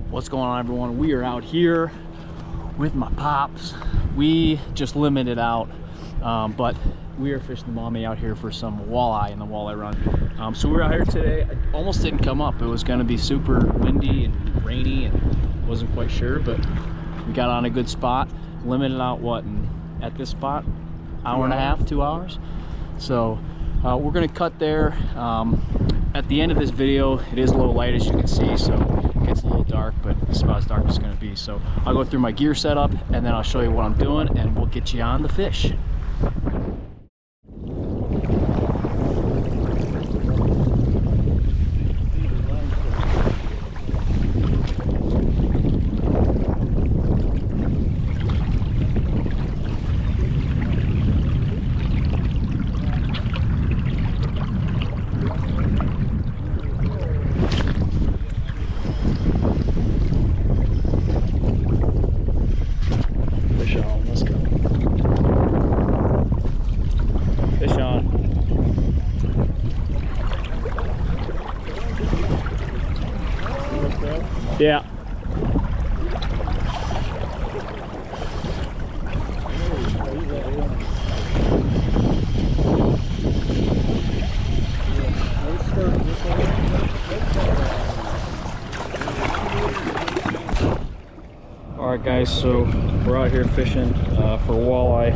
What's going on, everyone? We are out here with my pops. We just limited out, but we are fishing the Maumee out here for some walleye in the Walleye Run. So we're out here today. I almost didn't come up. It was going to be super windy and rainy and wasn't quite sure, but we got on a good spot. Limited out at this spot, hour and a half, 2 hours. So we're going to cut there. At the end of this video, it is a little light, as you can see, so it gets a little dark, but it's about as dark as it's going to be. So I'll go through my gear setup and then I'll show you what I'm doing and we'll get you on the fish. Yeah. All right, guys, so we're out here fishing for walleye.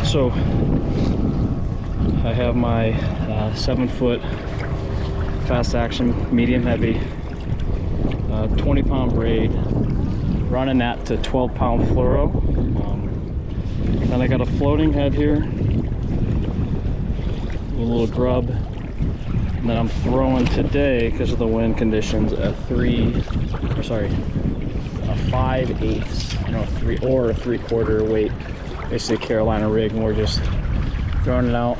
So I have my 7-foot fast action medium heavy 20-pound braid, running that to 12-pound fluoro. Then I got a floating head here, a little grub, and then I'm throwing today, because of the wind conditions, a 5/8, no, 3 or a 3/4 weight, basically Carolina rig, and we're just throwing it out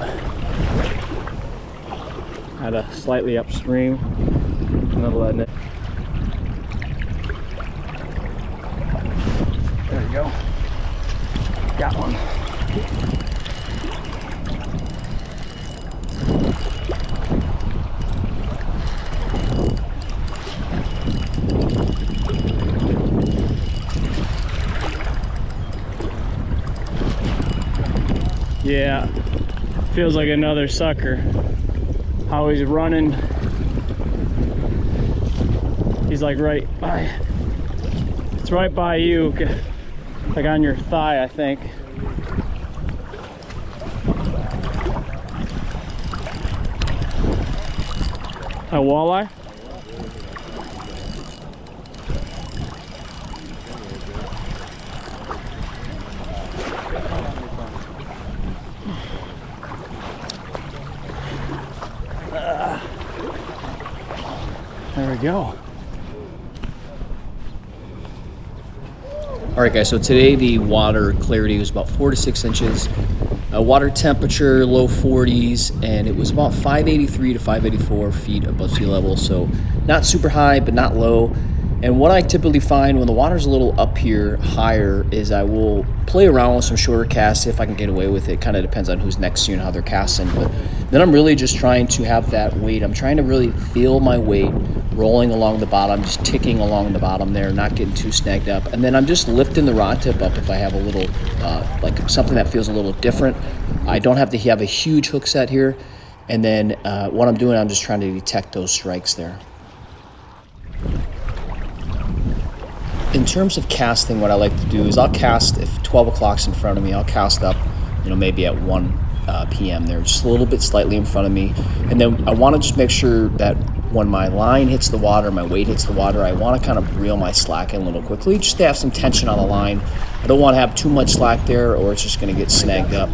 at a slightly upstream and then letting it. There you go. Got one. Yeah, feels like another sucker. How he's running. He's like right by. It's right by you. Like on your thigh, I think. A walleye? There we go. All right, guys, so today the water clarity was about 4 to 6 inches. Water temperature, low 40s, and it was about 583 to 584 feet above sea level. So not super high, but not low. And what I typically find when the water's a little up here higher is I will play around with some shorter casts if I can get away with it. Kind of depends on who's next to you and how they're casting. But then I'm really just trying to have that weight. I'm trying to really feel my weight rolling along the bottom, just ticking along the bottom there, not getting too snagged up. And then I'm just lifting the rod tip up if I have a little, like something that feels a little different. I don't have to have a huge hook set here. And then what I'm doing, I'm just trying to detect those strikes there. In terms of casting, what I like to do is I'll cast, if 12 o'clock's in front of me, I'll cast up, maybe at 1 p.m. there, just a little bit slightly in front of me. And then I want to just make sure that when my line hits the water, my weight hits the water, I want to kind of reel my slack in a little quickly, just to have some tension on the line. I don't want to have too much slack there or it's just going to get snagged up.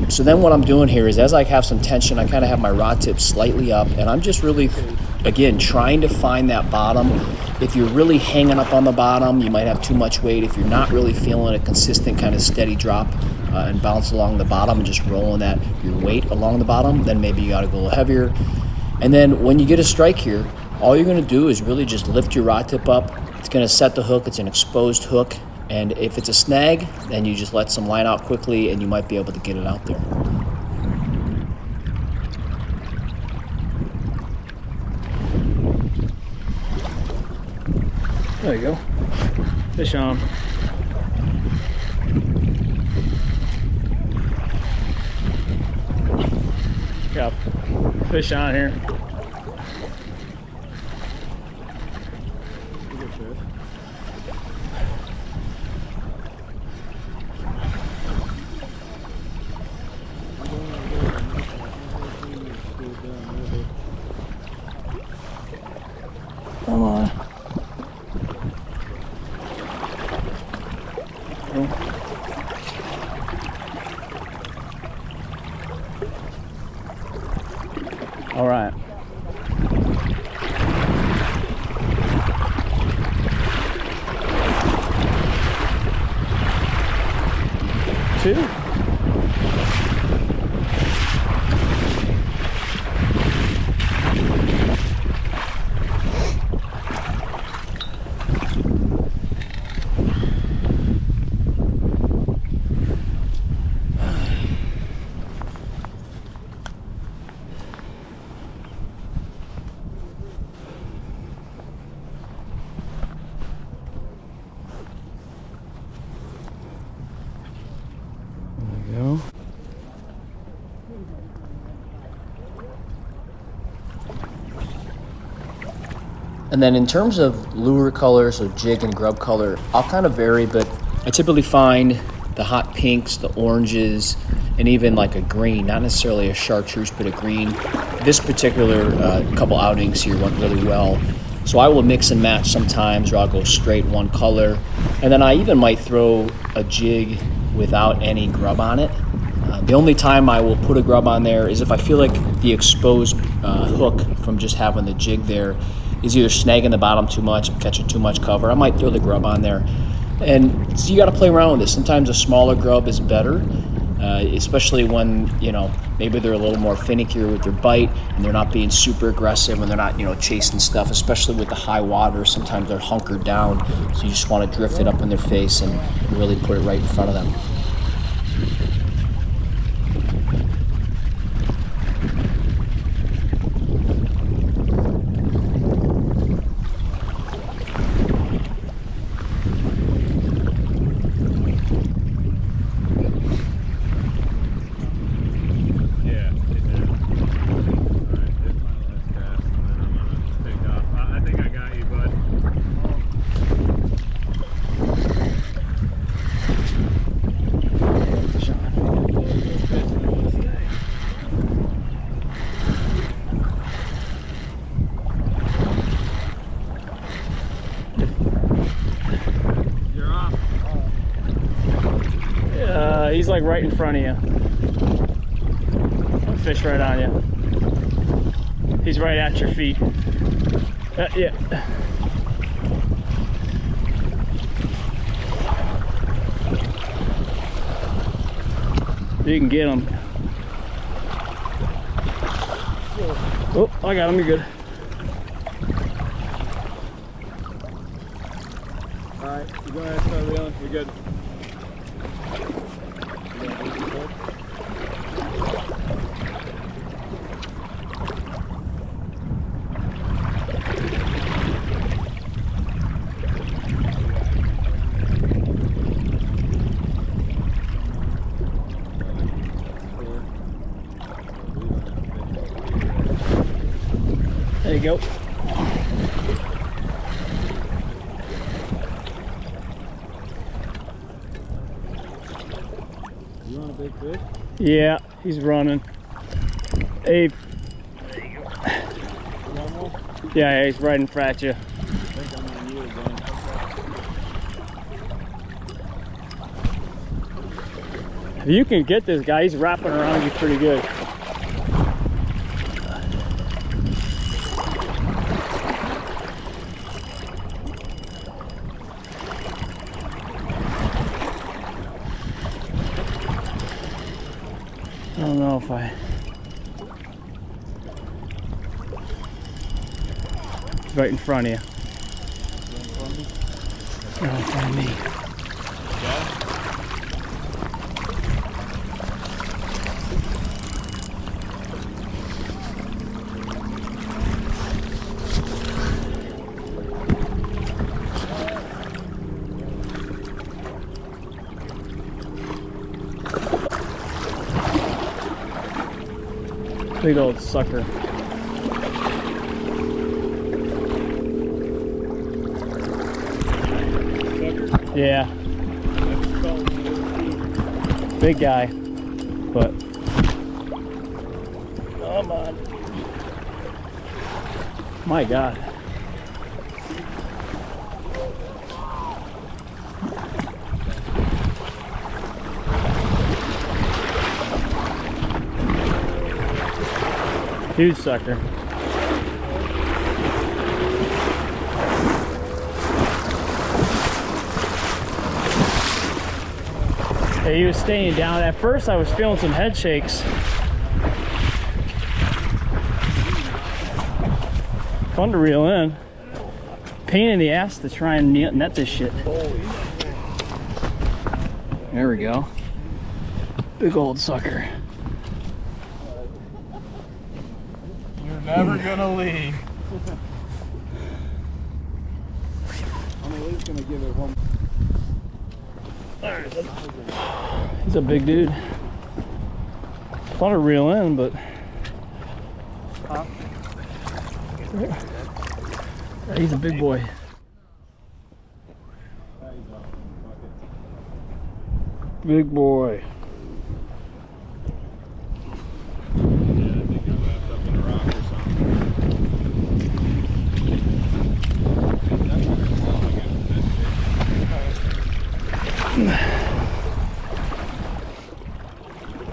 So then what I'm doing here is as I have some tension, I kind of have my rod tip slightly up, and I'm just really, again, trying to find that bottom. If you're really hanging up on the bottom, you might have too much weight. If you're not really feeling a consistent kind of steady drop and bounce along the bottom and just rolling your weight along the bottom, then maybe you got to go a little heavier. And then when you get a strike here, all you're going to do is really just lift your rod tip up. It's going to set the hook. It's an exposed hook. And if it's a snag, then you just let some line out quickly and you might be able to get it out there. There you go. Fish on. Got fish on here. Come on. All right. Two. Go. And then in terms of lure color, so jig and grub color, I'll kind of vary, but I typically find the hot pinks, the oranges, and even like a green, not necessarily a chartreuse, but a green. This particular couple outings here went really well. So I will mix and match sometimes, or I'll go straight one color. And then I even might throw a jig without any grub on it. The only time I will put a grub on there is if I feel like the exposed hook from just having the jig there is either snagging the bottom too much, I'm catching too much cover. I might throw the grub on there. And so you got to play around with this. Sometimes a smaller grub is better, especially when, maybe they're a little more finickier with their bite and they're not being super aggressive and they're not, chasing stuff, especially with the high water. Sometimes they're hunkered down, so you just want to drift it up in their face and really put it right in front of them. He's like right in front of you. Fish right on you. He's right at your feet. Yeah. You can get him. Oh, I got him. You're good. All right, you go ahead and start reeling. You're good. There you go. You want a big fish? Yeah, he's running. Hey. Yeah, he's right in front of you. I think I'm on you again. If you can get this guy, he's wrapping around you pretty good. I don't know if right in front of you. Right in front of me. Big old sucker. Yeah. Big guy. But come on. My God. Huge sucker. Yeah, he was staying down. At first I was feeling some head shakes. Fun to reel in. Pain in the ass to try and net this shit. There we go. Big old sucker. You're never gonna leave. I'm at least gonna give it one. He's a big dude. Fun to reel in, but he's a big boy. Big boy.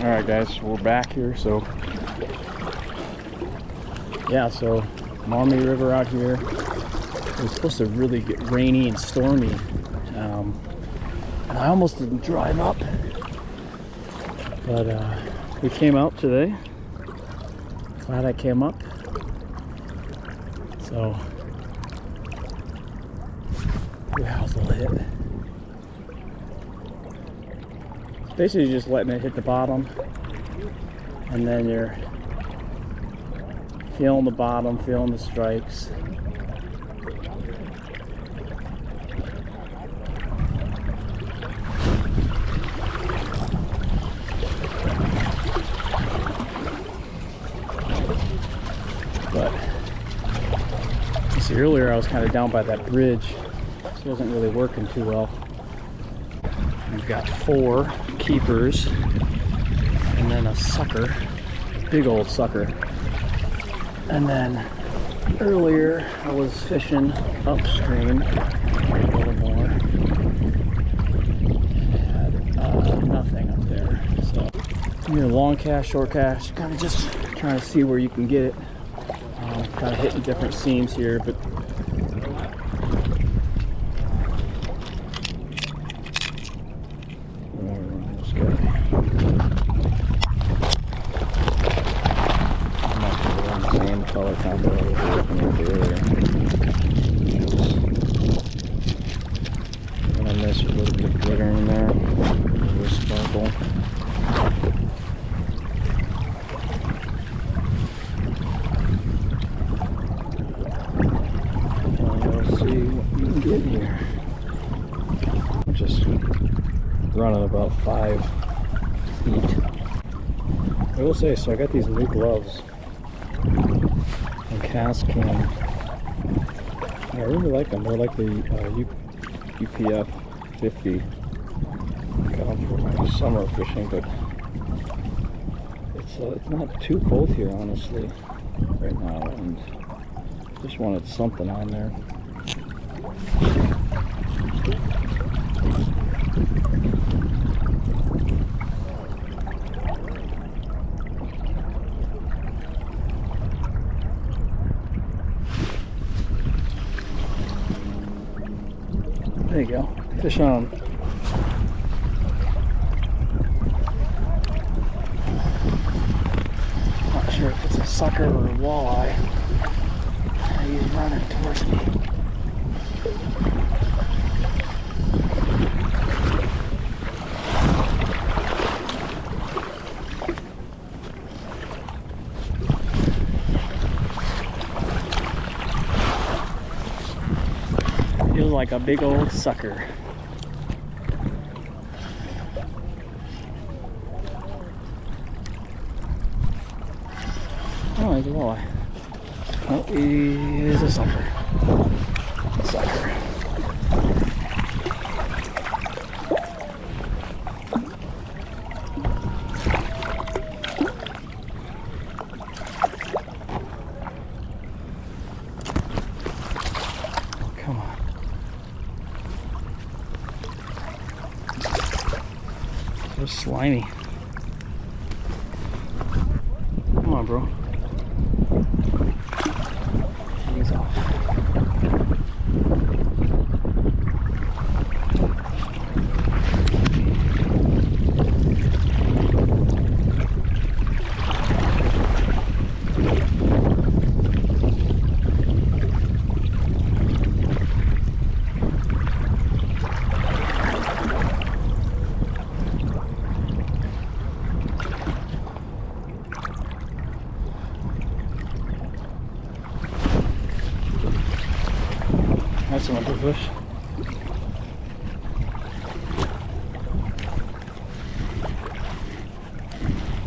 Alright guys, we're back here, so yeah, so Maumee River out here. It was supposed to really get rainy and stormy, and I almost didn't drive up, but we came out today. Glad I came up. So your house will hit. Basically just letting it hit the bottom, and then you're feeling the bottom, feeling the strikes. But you see, earlier I was kind of down by that bridge, so it wasn't really working too well. We've got 4 keepers and then a sucker, big old sucker. And then earlier I was fishing upstream a little more and had nothing up there. So you know, long cast, short cast, kind of just trying to see where you can get it. Kind of hitting different seams here, but color combo I was looking at earlier. And I missed a little bit of glitter in there, a little sparkle. Let's see what we can get here. I'm just running about 5 feet. I will say, so I got these new gloves. Cast cam. I really like them. They're like the UPF 50. Got them for my summer fishing, but it's not too cold here, honestly, right now, and just wanted something on there. There you go. Fish on. Not sure if it's a sucker or a walleye. He's running towards me. Feels like a big old sucker. Oh, there's a walleye. Oh, he is a sucker. Sucker. Come on. So slimy. Come on, bro. He's off. That's an upper fish.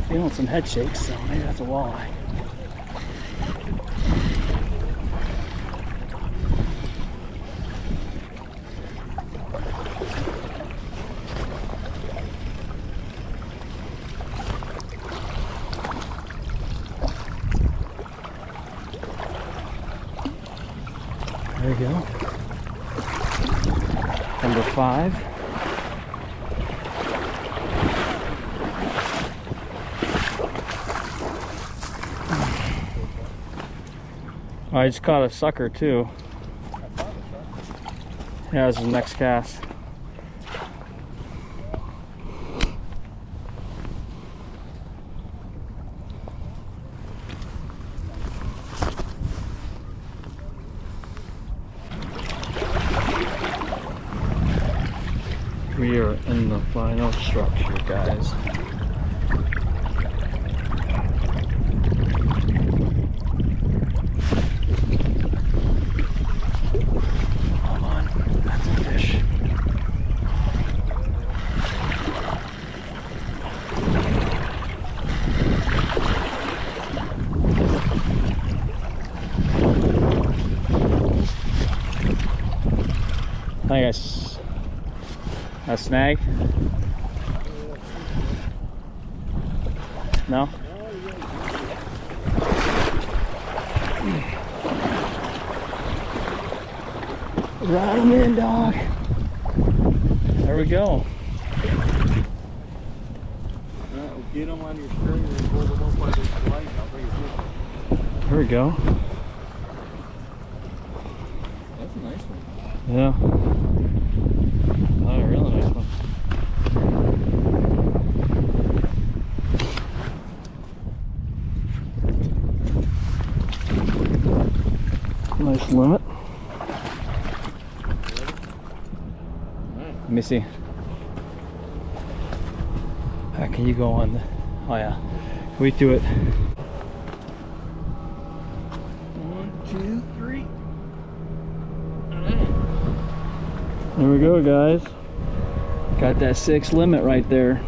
Feeling some head shakes, so maybe that's a walleye. There you go. Number 5. I just caught a sucker too. Yeah, this is the next cast. We are in the final structure, guys. Hold on, that's a fish. I guess. A snag? No? Ride him in, dog. There we go. Get them on your string and hold them up by this light. I'll bring it with. There we go. That's a nice one. Yeah. Oh, a really nice one. Nice limit. Let me see. Can you go on? Oh yeah. Can we do it? 1, 2, 3. There we go, guys. Got that 6 limit right there.